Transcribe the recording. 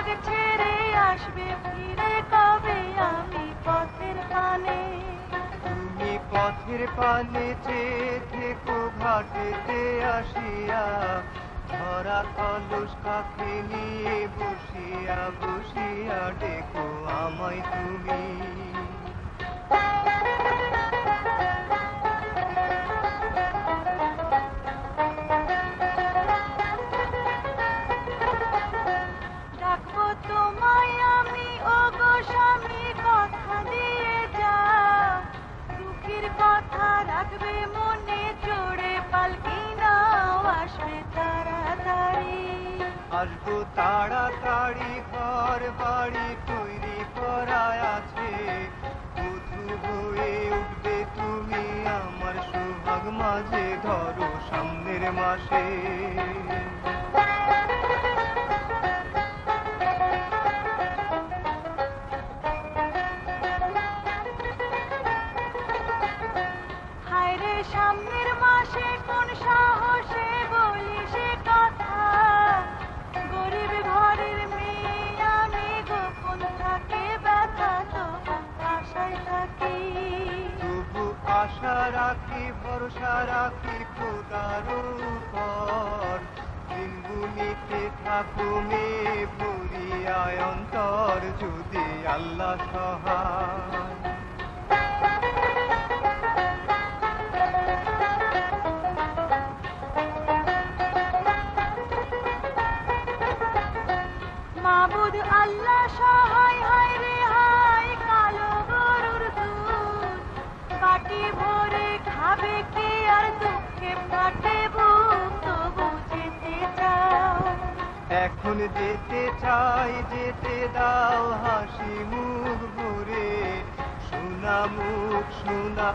ভাগ ছেড়ে আসবে ফিরে কবে আমি পথের পানে। তুমি পথের পানে চেয়ে থেকো ঘাটেতে আসিয়া, ধরা কলস কাকে নিয়ে বসিয়া বসিয়া ডেকো আমায় তুমি। ডাকবো তোমায় আমি ওগো স্বামী, কথা দিয়ে যাও দুঃখের কথা রাখবে মনে, জোড়ে পালকি নাও আসবে তাড়াতাড়ি। আসবো তাড়াতাড়ি, ঘর বাড়ি তৈরি করা আছে, বধূ হয়ে উঠবে তুমি আমার সোহাগ মাঝে, ধরো সামনের মাসে। হায়রে সামনের মাসে কোন সাহসে বলি সে কথা, গরিব ঘরের মেয়ে আমি, গোপন থাকে ব্যথা তবু আশায় থাকি। তবু আশা রাখি, ভরসা রাখি খোদার উপর, দিনগুলিতে থাকো মেয়ে ভরিয়ায় অন্তর, যদি আল্লাহ সহায়। মাবুদ আল্লাহ সহায়, হায় রে হায় কালো গরুর দুধ, বাটি ভরে খাবে কি আর দুঃখে ফাটে বুক, তবু যেতে চাও। এখন যেতে চাই, যেতে দাও হাসি মুখ ভরে, সোনা মুখ সোনা